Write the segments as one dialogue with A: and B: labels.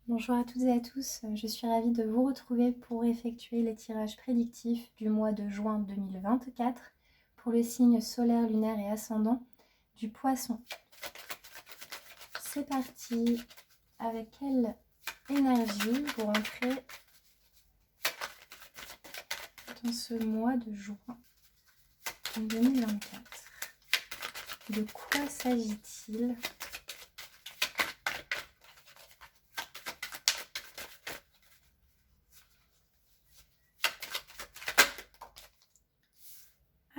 A: Bonjour à toutes et à tous, je suis ravie de vous retrouver pour effectuer les tirages prédictifs du mois de juin 2024 pour le signe solaire, lunaire et ascendant du Poisson. C'est parti, avec quelle énergie vous rentrez dans ce mois de juin 2024? De quoi s'agit-il ?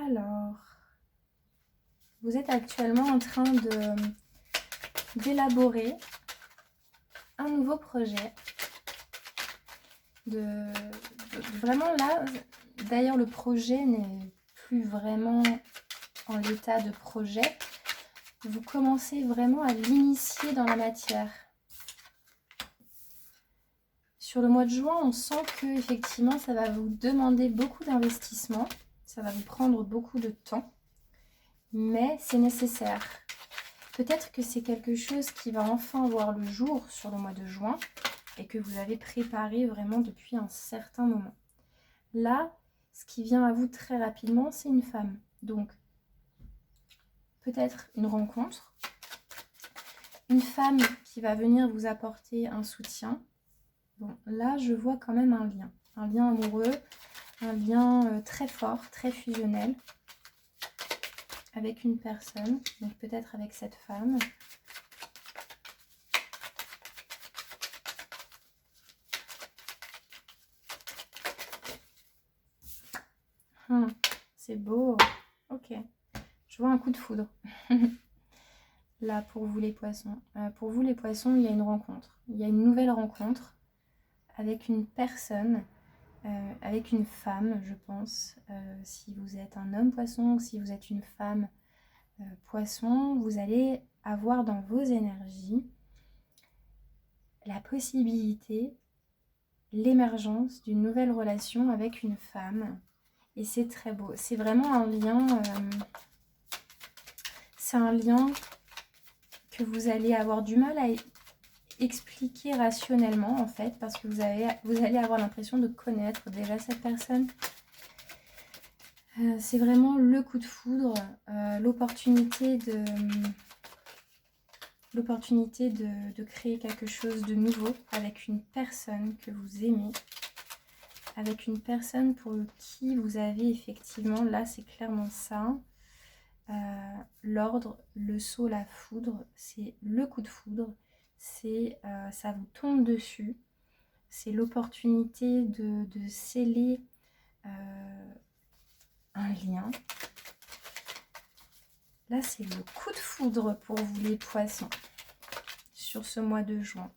A: Alors, vous êtes actuellement en train d'élaborer un nouveau projet. Vraiment là, d'ailleurs le projet n'est plus vraiment en l'état de projet. Vous commencez vraiment à l'initier dans la matière. Sur le mois de juin, on sent que effectivement ça va vous demander beaucoup d'investissement, ça va vous prendre beaucoup de temps, mais c'est nécessaire. Peut-être que c'est quelque chose qui va enfin voir le jour sur le mois de juin et que vous avez préparé vraiment depuis un certain moment. Là, ce qui vient à vous très rapidement, c'est une femme. Donc, peut-être une rencontre, une femme qui va venir vous apporter un soutien. Bon, là, je vois quand même un lien amoureux, un lien très fort, très fusionnel avec une personne, donc peut-être avec cette femme. C'est beau. Ok. Je vois un coup de foudre. Là, pour vous les poissons. Pour vous les poissons, il y a une rencontre. Il y a une nouvelle rencontre avec une personne, avec une femme, je pense. Si vous êtes un homme poisson ou si vous êtes une femme poisson, vous allez avoir dans vos énergies la possibilité, l'émergence d'une nouvelle relation avec une femme. Et c'est très beau. C'est vraiment un lien... c'est un lien que vous allez avoir du mal à expliquer rationnellement en fait, parce que vous allez avoir l'impression de connaître déjà cette personne. C'est vraiment le coup de foudre, l'opportunité de créer quelque chose de nouveau avec une personne que vous aimez, avec une personne pour qui vous avez effectivement, là c'est clairement ça, l'ordre, le sceau, la foudre, c'est le coup de foudre, c'est ça vous tombe dessus, c'est l'opportunité de sceller un lien. Là, c'est le coup de foudre pour vous les poissons sur ce mois de juin.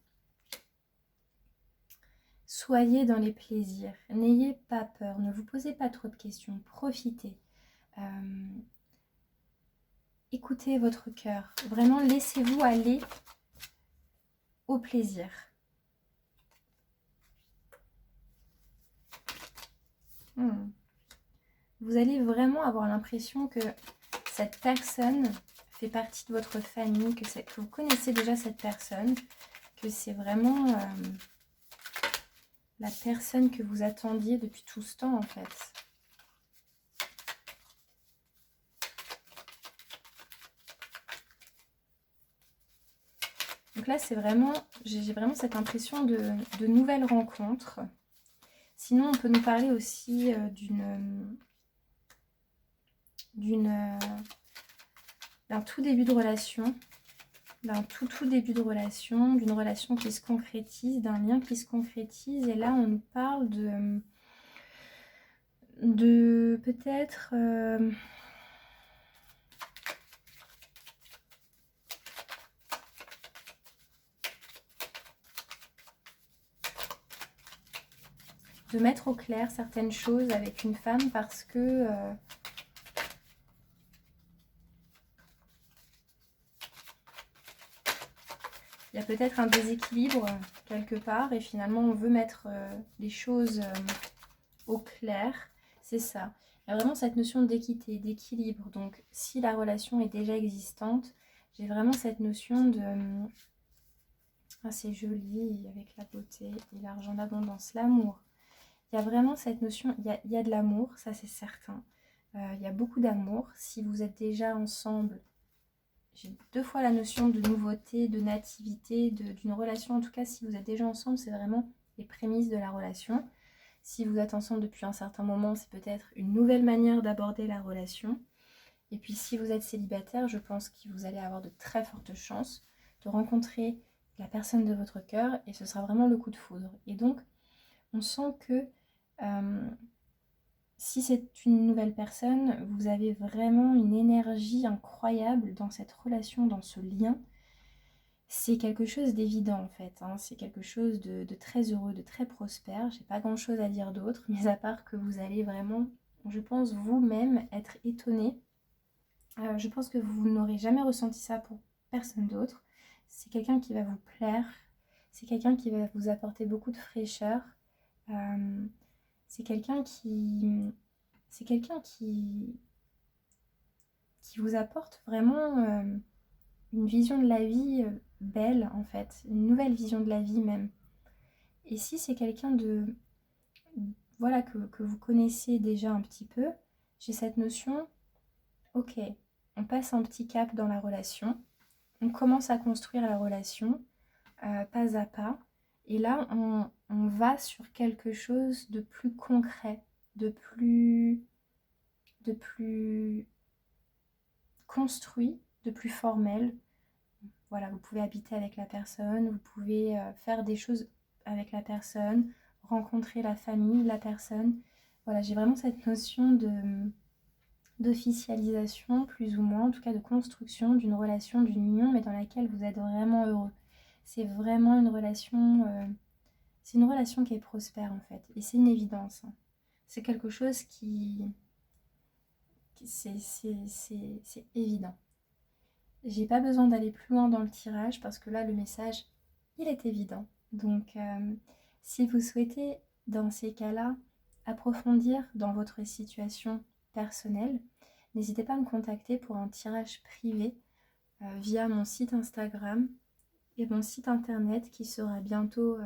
A: Soyez dans les plaisirs, n'ayez pas peur, ne vous posez pas trop de questions, profitez. Écoutez votre cœur, vraiment laissez-vous aller au plaisir. Vous allez vraiment avoir l'impression que cette personne fait partie de votre famille, que vous connaissez déjà cette personne, que c'est vraiment la personne que vous attendiez depuis tout ce temps en fait. Donc là, c'est vraiment, j'ai vraiment cette impression de nouvelles rencontres. Sinon, on peut nous parler aussi d'un tout début de relation, d'un tout début de relation, d'une relation qui se concrétise, d'un lien qui se concrétise. Et là, on nous parle de peut-être... de mettre au clair certaines choses avec une femme parce que il y a peut-être un déséquilibre quelque part et finalement on veut mettre les choses au clair. C'est ça. Il y a vraiment cette notion d'équité, d'équilibre. Donc si la relation est déjà existante, j'ai vraiment cette notion Ah, c'est joli, avec la beauté et l'argent, l'abondance, l'amour. Il y a vraiment cette notion, il y a de l'amour, ça c'est certain. Il y a beaucoup d'amour. Si vous êtes déjà ensemble, j'ai 2 fois la notion de nouveauté, de nativité, d'une relation. En tout cas, si vous êtes déjà ensemble, c'est vraiment les prémices de la relation. Si vous êtes ensemble depuis un certain moment, c'est peut-être une nouvelle manière d'aborder la relation. Et puis si vous êtes célibataire, je pense que vous allez avoir de très fortes chances de rencontrer la personne de votre cœur et ce sera vraiment le coup de foudre. Et donc, on sent que si c'est une nouvelle personne, vous avez vraiment une énergie incroyable dans cette relation, dans ce lien. C'est quelque chose d'évident en fait, hein. C'est quelque chose de très heureux, de très prospère. J'ai pas grand chose à dire d'autre, mais à part que vous allez vraiment, je pense, vous-même être étonné. Je pense que vous n'aurez jamais ressenti ça pour personne d'autre. C'est quelqu'un qui va vous plaire, c'est quelqu'un qui va vous apporter beaucoup de fraîcheur. Euh, c'est quelqu'un qui, c'est quelqu'un qui vous apporte vraiment une vision de la vie belle en fait, une nouvelle vision de la vie même. Et si c'est quelqu'un de, voilà, que vous connaissez déjà un petit peu, j'ai cette notion, ok, on passe un petit cap dans la relation, on commence à construire la relation pas à pas, et là on va sur quelque chose de plus concret, de plus construit, de plus formel. Voilà, vous pouvez habiter avec la personne, vous pouvez faire des choses avec la personne, rencontrer la famille, la personne. Voilà, j'ai vraiment cette notion d'officialisation, plus ou moins, en tout cas de construction d'une relation, d'une union, mais dans laquelle vous êtes vraiment heureux. C'est vraiment c'est une relation qui est prospère en fait, et c'est une évidence, hein. C'est quelque chose c'est évident. J'ai pas besoin d'aller plus loin dans le tirage parce que là, le message, il est évident. Donc, si vous souhaitez, dans ces cas-là, approfondir dans votre situation personnelle, n'hésitez pas à me contacter pour un tirage privé via mon site Instagram et mon site internet qui sera bientôt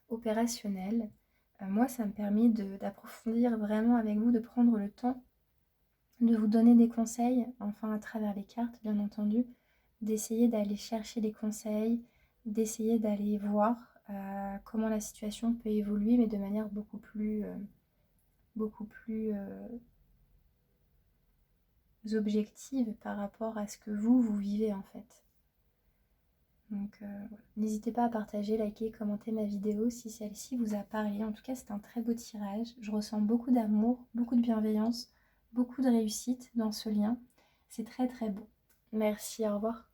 A: opérationnel. Moi, ça me permet d'approfondir vraiment avec vous, de prendre le temps de vous donner des conseils, enfin à travers les cartes bien entendu, d'essayer d'aller chercher des conseils, d'essayer d'aller voir comment la situation peut évoluer, mais de manière beaucoup plus objective par rapport à ce que vous vivez en fait. Donc voilà. N'hésitez pas à partager, liker, commenter ma vidéo si celle-ci vous a parlé. En tout cas, c'est un très beau tirage. Je ressens beaucoup d'amour, beaucoup de bienveillance, beaucoup de réussite dans ce lien. C'est très très beau. Merci, au revoir.